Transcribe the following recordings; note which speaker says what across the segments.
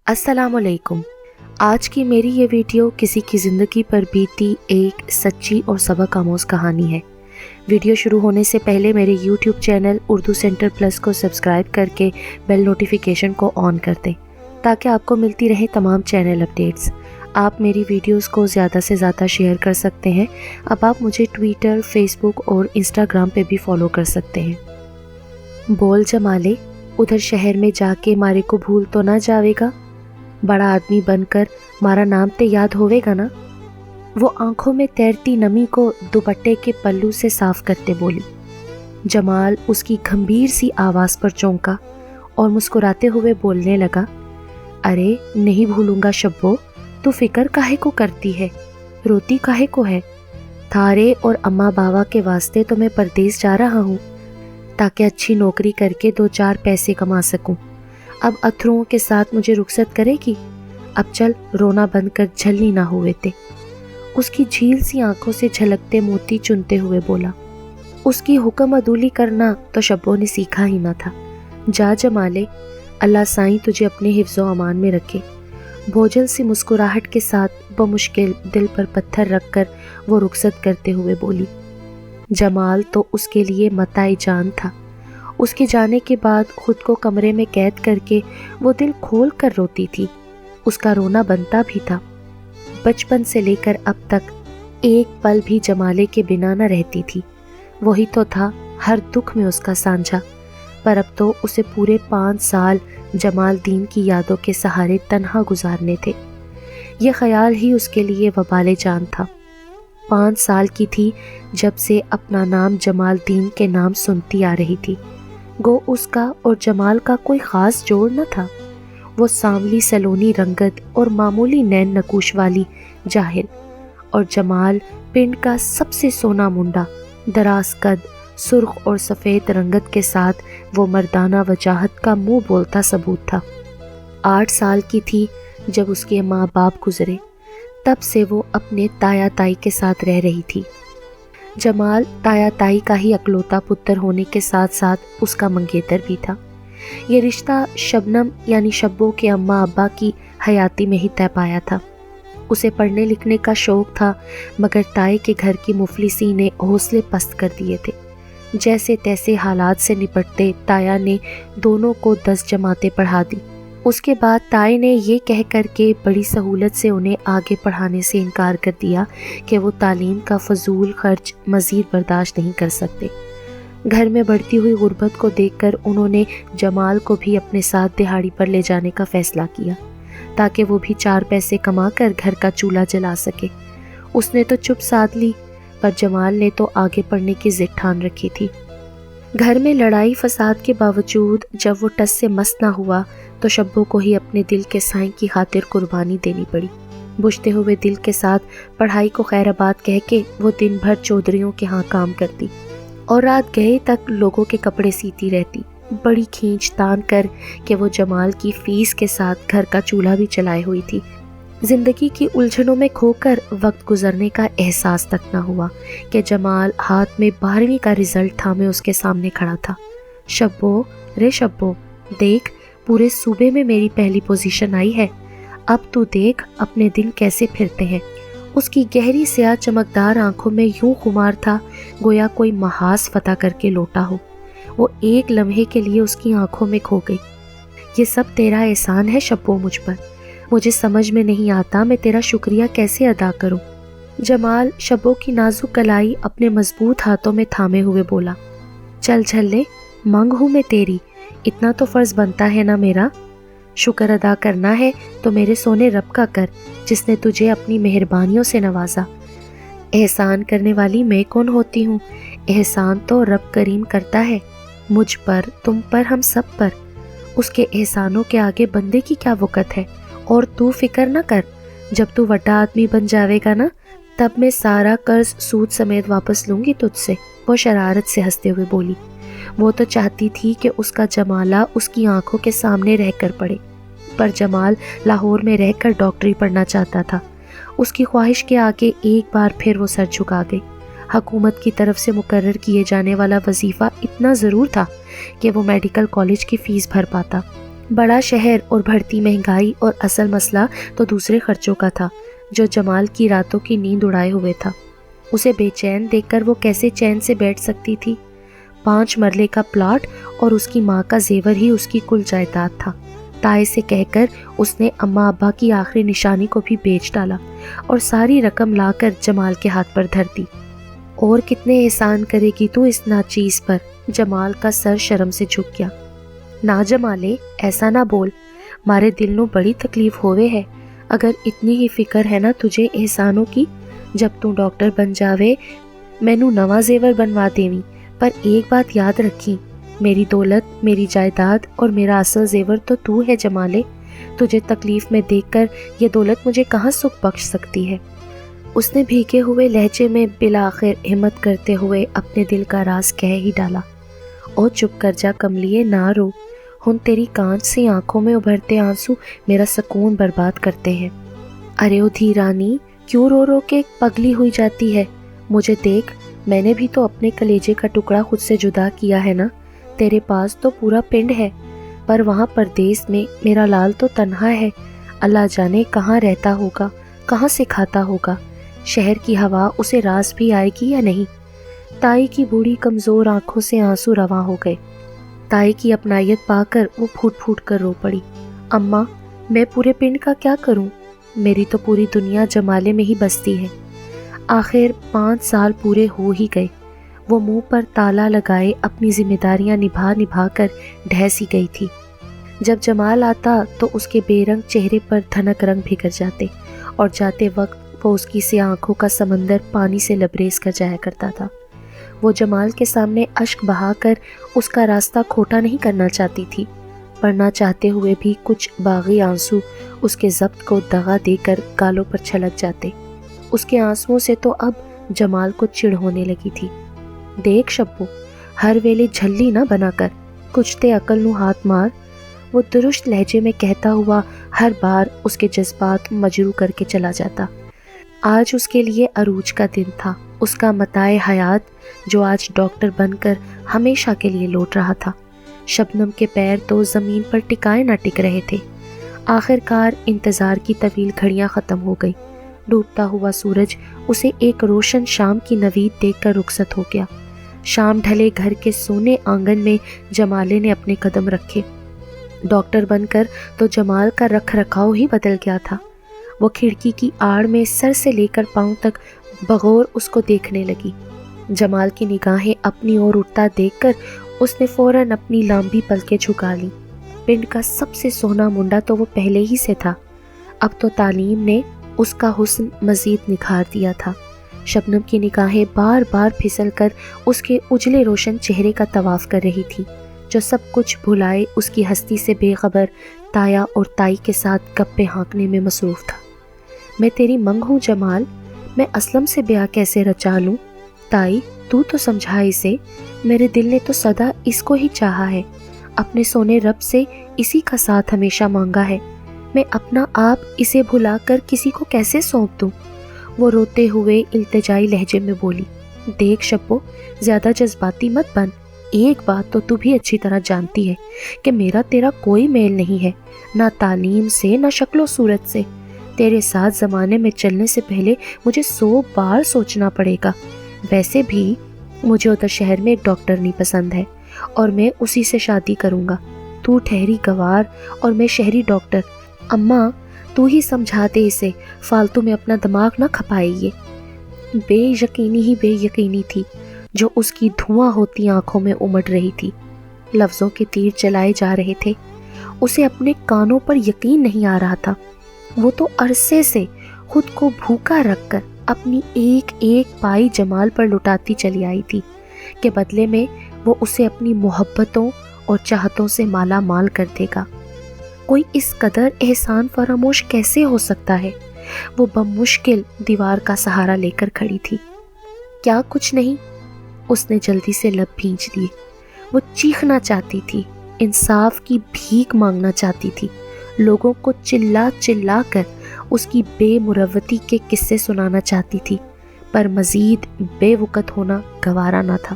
Speaker 1: अस्सलाम वालेकुम। आज की मेरी ये वीडियो किसी की ज़िंदगी पर बीती एक सच्ची और सबक आमोज़ कहानी है। वीडियो शुरू होने से पहले मेरे YouTube channel Urdu centre plus को सब्सक्राइब करके बेल नोटिफिकेशन को ऑन कर दें ताकि आपको मिलती रहे तमाम चैनल अपडेट्स। आप मेरी वीडियोस को ज़्यादा से ज़्यादा शेयर कर सकते हैं। अब आप मुझे ट्विटर, फेसबुक और इंस्टाग्राम पे भी फॉलो कर सकते हैं। बोल जमाले, उधर शहर में जाके मारे को भूल तो ना जावेगा? बड़ा आदमी बनकर मारा नाम ते याद होवेगा ना? वो आंखों में तैरती नमी को दुपट्टे के पल्लू से साफ करते बोली। जमाल उसकी गंभीर सी आवाज़ पर चौंका और मुस्कुराते हुए बोलने लगा, अरे नहीं भूलूंगा शब्बो, तू फिक्र काहे को करती है, रोती काहे को है? थारे और अम्मा बाबा के वास्ते तो मैं परदेस जा रहा हूँ ताकि अच्छी नौकरी करके 2-4 पैसे कमा सकूं। अब अथरुओं के साथ मुझे रुखसत करेगी? अब चल, रोना बंद कर, झल्ली ना हुए थे। उसकी झील सी आंखों से झलकते मोती चुनते हुए बोला। उसकी हुक्म अदूली करना तो शब्बों ने सीखा ही ना था। जा जमाले, अल्लाह साईं तुझे अपने हिफ्ज़ो अमान में रखे। बोझल सी मुस्कुराहट के साथ बमुश्किल दिल पर पत्थर रखकर वो रुखसत करते हुए बोली। जमाल तो उसके लिए मताए जान था। उसके जाने के बाद खुद को कमरे में कैद करके वो दिल खोल कर रोती थी। उसका रोना बनता भी था। बचपन से लेकर अब तक एक पल भी जमाले के बिना न रहती थी। वही तो था हर दुख में उसका साझा। पर अब तो उसे पूरे 5 साल जमाल दीन की यादों के सहारे तन्हा गुजारने थे। ये ख्याल ही उसके लिए वबाले जान था। 5 साल की थी जब से अपना नाम जमाल दीन के नाम सुनती आ रही थी। गो उसका और जमाल का कोई ख़ास जोड़ न था। वो सांवली सलोनी रंगत और मामूली नैन नकूश वाली जाहिल, और जमाल पिंड का सबसे सोना मुंडा, दराज कद, सुर्ख और सफ़ेद रंगत के साथ वो मर्दाना वजाहत का मुंह बोलता सबूत था। 8 साल की थी जब उसके माँ बाप गुजरे। तब से वो अपने ताया ताई के साथ रह रही थी। जमाल ताया ताई का ही अकलौता पुत्र होने के साथ साथ उसका मंगेतर भी था। ये रिश्ता शबनम यानी शब्बो के अम्मा अब्बा की हयाती में ही तय पाया था। उसे पढ़ने लिखने का शौक था, मगर ताए के घर की मुफलिसी ने हौसले पस्त कर दिए थे। जैसे तैसे हालात से निपटते ताया ने दोनों को 10 जमातें पढ़ा दी। उसके बाद ताए ने ये कह कर के बड़ी सहूलत से उन्हें आगे पढ़ाने से इनकार कर दिया कि वो तालीम का फजूल खर्च मज़ीद बर्दाश्त नहीं कर सकते। घर में बढ़ती हुई गुर्बत को देखकर उन्होंने जमाल को भी अपने साथ दिहाड़ी पर ले जाने का फ़ैसला किया ताकि वो भी 4 पैसे कमा कर घर का चूल्हा जला सके। उसने तो चुप साध ली, पर जमाल ने तो आगे पढ़ने की ज़िद ठान रखी थी। घर में लड़ाई फसाद के बावजूद जब वो टस से मस ना हुआ तो शब्बों को ही अपने दिल के साईं की खातिर कुर्बानी देनी पड़ी। बुझते हुए दिल के साथ पढ़ाई को खैराबाद कह के वो दिन भर चौधरियों के यहाँ काम करती और रात गए तक लोगों के कपड़े सीती रहती, बड़ी खींच तान कर कि वो जमाल की फीस के साथ घर का चूल्हा भी चलाए हुई थी। जिंदगी की उलझनों में खोकर वक्त गुजरने का एहसास तक न हुआ कि जमाल हाथ में 12वीं का रिजल्ट थामे उसके सामने खड़ा था। शब्बो, रे शब्बो, देख, पूरे सूबे में मेरी पहली पोजीशन आई है। अब तू देख अपने दिन कैसे फिरते हैं। उसकी गहरी स्याह चमकदार आंखों में यूं खुमार था गोया कोई महाज फतह करके लौटा हो। वो एक लम्हे के लिए उसकी आंखों में खो गई। ये सब तेरा एहसान है शब्बो मुझ पर। मुझे समझ में नहीं आता मैं तेरा शुक्रिया कैसे अदा करूं। जमाल शब्बो की नाजुक कलाई अपने मजबूत हाथों में थामे हुए बोला, चल झल्ले, मांग हूं मैं तेरी, इतना तो फर्ज बनता है ना मेरा। शुक्र अदा करना है तो मेरे सोने रब का कर जिसने तुझे अपनी मेहरबानियों से नवाजा। एहसान करने वाली मैं कौन होती हूँ? एहसान तो रब करीम करता है, मुझ पर, तुम पर, हम सब पर। उसके एहसानों के आगे बंदे की क्या वक़्त है। और तू फिक्र न कर, जब तू बड़ा आदमी बन जाएगा ना, तब मैं सारा कर्ज सूद समेत वापस लूँगी तुझसे। वो शरारत से हंसते हुए बोली। वो तो चाहती थी कि उसका जमाला उसकी आंखों के सामने रहकर पढ़े, पर जमाल लाहौर में रहकर डॉक्टरी पढ़ना चाहता था। उसकी ख्वाहिश के आगे एक बार फिर वो सर झुका गई। हुकूमत की तरफ से मुकर्रर किए जाने वाला वजीफ़ा इतना ज़रूर था कि वो मेडिकल कॉलेज की फ़ीस भर पाता, बड़ा शहर और बढ़ती महंगाई और असल मसला तो दूसरे खर्चों का था जो जमाल की रातों की नींद उड़ाए हुए था। उसे बेचैन देखकर वो कैसे चैन से बैठ सकती थी। 5 मरले का प्लॉट और उसकी माँ का जेवर ही उसकी कुल जायदाद था। ताए से कहकर उसने अम्मा अब्बा की आखिरी निशानी को भी बेच डाला और सारी रकम लाकर जमाल के हाथ पर धर दी। और कितने एहसान करेगी तू इस नाचीज पर? जमाल का सर शर्म से झुक गया। ना जमाले, ऐसा ना बोल, मारे दिल नू बड़ी तकलीफ होवे है। अगर इतनी ही फिक्र है ना तुझे एहसानों की, जब तू डॉक्टर बन जावे मैनू नवा जेवर बनवा देवी। पर एक बात याद रखी, मेरी दौलत, मेरी जायदाद और मेरा असल जेवर तो तू है जमाले। तुझे तकलीफ में देखकर ये दौलत मुझे कहाँ सुख बख्श सकती है। उसने भीगे हुए लहजे में बिला आखिर हिम्मत करते हुए अपने दिल का राज कह ही डाला। ओ चुप कर जा कमलिए, ना रो। हुन तेरी कांच सी आंखों में उभरते आंसू मेरा सुकून बर्बाद करते हैं। अरे ओ धीरानी, क्यों रो रो के पगली हुई जाती है? मुझे देख, मैंने भी तो अपने कलेजे का टुकड़ा खुद से जुदा किया है ना। तेरे पास तो पूरा पिंड है, पर वहाँ परदेस में मेरा लाल तो तन्हा है। अल्लाह जाने कहाँ रहता होगा, कहाँ से खाता होगा। शहर की हवा उसे रास भी आएगी या नहीं। ताई की बूढ़ी कमज़ोर आंखों से आंसू रवा हो गए। ताई की अपनायत पाकर वो फूट फूट कर रो पड़ी। अम्मा, मैं पूरे पिंड का क्या करूं? मेरी तो पूरी दुनिया जमाले में ही बसती है। आखिर 5 साल पूरे हो ही गए। वो मुंह पर ताला लगाए अपनी जिम्मेदारियां निभा निभा कर ढह सी गई थी। जब जमाल आता तो उसके बेरंग चेहरे पर धनक रंग बिखर जाते और जाते वक्त वो उसकी सी आंखों का समंदर पानी से लबरेज कर जाया करता था। वो जमाल के सामने अश्क बहाकर उसका रास्ता खोटा नहीं करना चाहती थी, पर ना चाहते हुए भी कुछ बागी आंसू उसके ज़ब्त को दगा देकर गालों पर छलक जाते। उसके आंसुओं से तो अब जमाल को चिढ़ होने लगी थी। देख शब्बू, हर वेले झल्ली ना बनाकर, कुछ ते अकल नू हाथ मार। वो दुरुस्त लहजे में कहता हुआ हर बार उसके जज्बात मजरू करके चला जाता। आज उसके लिए अरूज का दिन था, उसका मताए हयात जो आज डॉक्टर बनकर हमेशा के लिए लौट रहा था। शबनम के पैर तो ज़मीन पर टिकाए ना टिक रहे थे। आखिरकार इंतज़ार की तवील घड़ियां ख़त्म हो गई। डूबता हुआ सूरज उसे एक रोशन शाम की नवीद देखकर रुखसत हो गया। शाम ढले घर के सोने आंगन में जमाले ने अपने कदम रखे। डॉक्टर बनकर तो जमाल का रख रखाव ही बदल गया था। वो खिड़की की आड़ में सर से लेकर पांव तक बगौर उसको देखने लगी। जमाल की निगाहें अपनी ओर उठता देखकर उसने फौरन अपनी लंबी पलकें झुका ली। पिंड का सबसे सोना मुंडा तो वो पहले ही से था, अब तो तालीम ने उसका हुस्न मजीद निखार दिया था। शबनम की निगाहें बार बार फिसल कर उसके उजले रोशन चेहरे का तवाफ कर रही थी, जो सब कुछ भुलाए उसकी हस्ती से बेखबर ताया और ताई के साथ गप्पे हाँकने में मसरूफ था। मैं तेरी मंग हूँ जमाल, मैं असलम से ब्याह कैसे रचा लूँ? ताई, तू तो समझा इसे, मेरे दिल ने तो सदा इसको ही चाहा है, अपने सोने रब से इसी का साथ हमेशा मांगा है। मैं अपना आप इसे भुलाकर किसी को कैसे सौंप दूँ? वो रोते हुए इल्तिजाई लहजे में बोली। देख शब्बो, ज़्यादा जज्बाती मत बन। एक बात तो तू भी अच्छी तरह जानती है कि मेरा तेरा कोई मेल नहीं है, ना तालीम से ना शक्लो सूरत से। तेरे साथ ज़माने में चलने से पहले मुझे 100 बार सोचना पड़ेगा। वैसे भी मुझे उधर शहर में एक डॉक्टर नहीं पसंद है और मैं उसी से शादी करूँगा। तू ठहरी गवार और मैं शहरी डॉक्टर। अम्मा, तू ही समझा दे इसे, फालतू में अपना दिमाग ना खपाए। ये बेयकीनी ही बेयकीनी थी जो उसकी धुआं होती आंखों में उमड़ रही थी। लफ्ज़ों के तीर चलाए जा रहे थे। उसे अपने कानों पर यकीन नहीं आ रहा था। वो तो अरसे से खुद को भूखा रखकर अपनी एक एक पाई जमाल पर लुटाती चली आई थी कि बदले में वो उसे अपनी मोहब्बतों और चाहतों से माला माल कर देगा। कोई इस कदर एहसान फरामोश कैसे हो सकता है? वो बमुश्किल दीवार का सहारा लेकर खड़ी थी। क्या कुछ नहीं, उसने जल्दी से लब भींच लिए। वो चीखना चाहती थी, इंसाफ की भीख मांगना चाहती थी, लोगों को चिल्ला चिल्ला कर उसकी बेमुरवती के किस्से सुनाना चाहती थी, पर मजीद बेवकत होना गवारा ना था।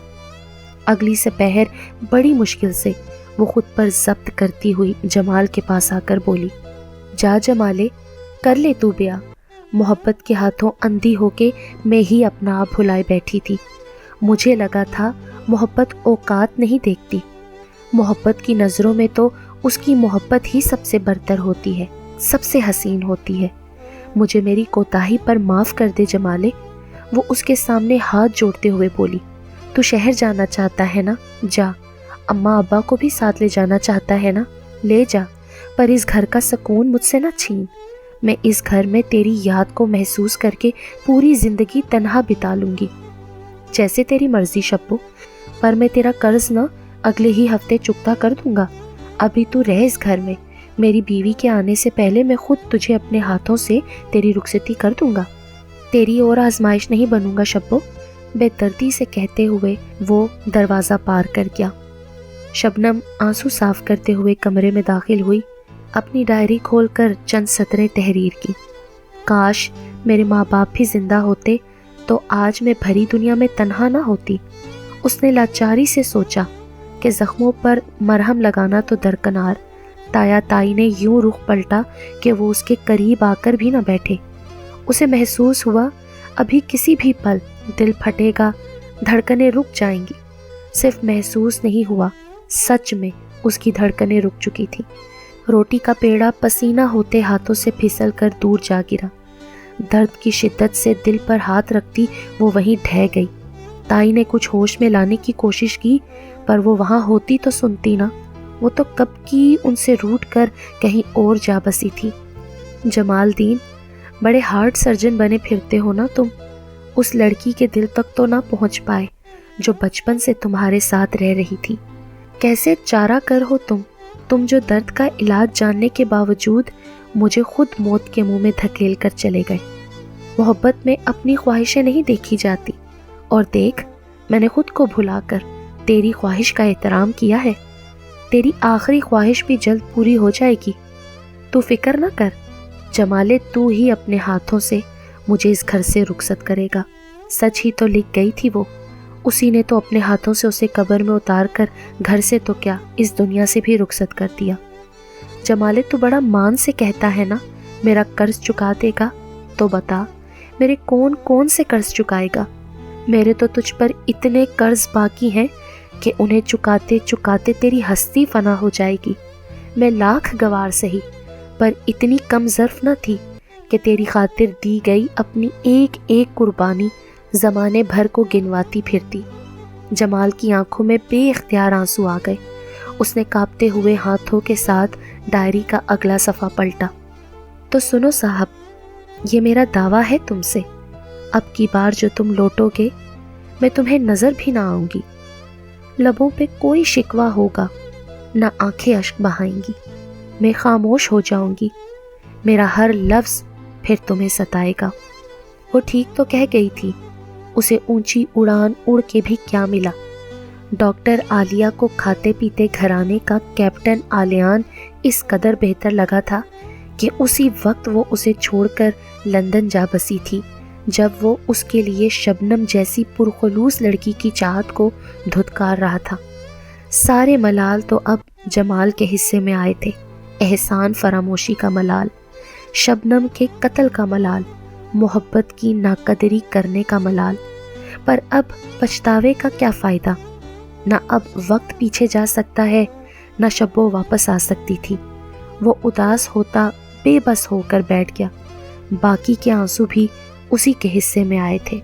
Speaker 1: अगली सपहर बड़ी मुश्किल से وہ خود پر ضبط کرتی ہوئی جمال کے پاس آ کر بولی، جا جمالے، کر لے تو بیاہ۔ محبت کے ہاتھوں اندھی ہو کے میں ہی اپنا آپ بھلائے بیٹھی تھی۔ مجھے لگا تھا محبت اوقات نہیں دیکھتی، محبت کی نظروں میں تو اس کی محبت ہی سب سے برتر ہوتی ہے، سب سے حسین ہوتی ہے۔ مجھے میری کوتاہی پر معاف کر دے جمالے۔ وہ اس کے سامنے ہاتھ جوڑتے ہوئے بولی، تو شہر جانا چاہتا ہے نا، جا، اماں ابا کو بھی ساتھ لے جانا چاہتا ہے نا، لے جا، پر اس گھر کا سکون مجھ سے نہ چھین۔ میں اس گھر میں تیری یاد کو محسوس کر کے پوری زندگی تنہا بتا لوں گی۔ جیسے تیری مرضی شبو، پر میں تیرا قرض نہ اگلے ہی ہفتے چکتا کر دوں گا۔ ابھی تو رہ اس گھر میں، میری بیوی کے آنے سے پہلے میں خود تجھے اپنے ہاتھوں سے تیری رخصتی کر دوں گا۔ تیری اور آزمائش نہیں بنوں گا شبو، بے دردی سے کہتے ہوئے وہ دروازہ پار کر گیا۔ شبنم آنسو صاف کرتے ہوئے کمرے میں داخل ہوئی، اپنی ڈائری کھول کر چند سطریں تحریر کی۔ کاش میرے ماں باپ بھی زندہ ہوتے تو آج میں بھری دنیا میں تنہا نہ ہوتی۔ اس نے لاچاری سے سوچا کہ زخموں پر مرہم لگانا تو درکنار، تایا تائی نے یوں رخ پلٹا کہ وہ اس کے قریب آ کر بھی نہ بیٹھے۔ اسے محسوس ہوا ابھی کسی بھی پل دل پھٹے گا، دھڑکنیں رک جائیں گی۔ صرف محسوس نہیں ہوا، سچ میں اس کی دھڑکنیں رک چکی تھی۔ روٹی کا پیڑا پسینہ ہوتے ہاتھوں سے پھسل کر دور جا گرا۔ درد کی شدت سے دل پر ہاتھ رکھتی وہ وہیں ڈھہ گئی۔ تائی نے کچھ ہوش میں لانے کی کوشش کی، پر وہ وہاں ہوتی تو سنتی نا، وہ تو کب کی ان سے روٹ کر کہیں اور جا بسی تھی۔ جمال دین، بڑے ہارٹ سرجن بنے پھرتے ہو نا تم، اس لڑکی کے دل تک تو نہ پہنچ پائے جو بچپن سے تمہارے ساتھ رہ رہی تھی۔ کیسے چارہ کر ہو تم جو درد کا علاج جاننے کے باوجود مجھے خود موت کے منہ میں دھکیل کر چلے گئے۔ محبت میں اپنی خواہشیں نہیں دیکھی جاتی، اور دیکھ، میں نے خود کو بھلا کر تیری خواہش کا احترام کیا ہے۔ تیری آخری خواہش بھی جلد پوری ہو جائے گی، تو فکر نہ کر۔ جمالے، تو ہی اپنے ہاتھوں سے مجھے اس گھر سے رخصت کرے گا۔ سچ ہی تو لکھ گئی تھی وہ، اسی نے تو اپنے ہاتھوں سے اسے قبر میں اتار کر گھر سے تو کیا اس دنیا سے بھی رخصت کر دیا۔ جمالے، تو بڑا مان سے کہتا ہے نا میرا قرض چکا دے گا، تو بتا میرے کون کون سے قرض چکائے گا؟ میرے تو تجھ پر اتنے قرض باقی ہیں کہ انہیں چکاتے چکاتے تیری ہستی فنا ہو جائے گی۔ میں لاکھ گوار سہی، پر اتنی کم ظرف نہ تھی کہ تیری خاطر دی گئی اپنی ایک ایک قربانی زمانے بھر کو گنواتی پھرتی۔ جمال کی آنکھوں میں بے اختیار آنسو آ گئے۔ اس نے کانپتے ہوئے ہاتھوں کے ساتھ ڈائری کا اگلا صفحہ پلٹا۔ تو سنو صاحب، یہ میرا دعویٰ ہے تم سے، اب کی بار جو تم لوٹو گے میں تمہیں نظر بھی نہ آؤں گی۔ لبوں پہ کوئی شکوہ ہوگا، نہ آنکھیں اشک بہائیں گی۔ میں خاموش ہو جاؤں گی، میرا ہر لفظ پھر تمہیں ستائے گا۔ وہ ٹھیک تو کہہ گئی تھی، اسے اونچی اڑان اڑ کے بھی کیا ملا۔ ڈاکٹر عالیہ کو کھاتے پیتے گھرانے کا کیپٹن آلیان اس قدر بہتر لگا تھا کہ اسی وقت وہ اسے چھوڑ کر لندن جا بسی تھی، جب وہ اس کے لیے شبنم جیسی پرخلوص لڑکی کی چاہت کو دھتکار رہا تھا۔ سارے ملال تو اب جمال کے حصے میں آئے تھے، احسان فراموشی کا ملال، شبنم کے قتل کا ملال، محبت کی ناقدری کرنے کا ملال۔ پر اب پچھتاوے کا کیا فائدہ؟ نہ اب وقت پیچھے جا سکتا ہے، نہ شبو واپس آ سکتی تھی۔ وہ اداس ہوتا بے بس ہو کر بیٹھ گیا۔ باقی کے آنسو بھی اسی کے حصے میں آئے تھے۔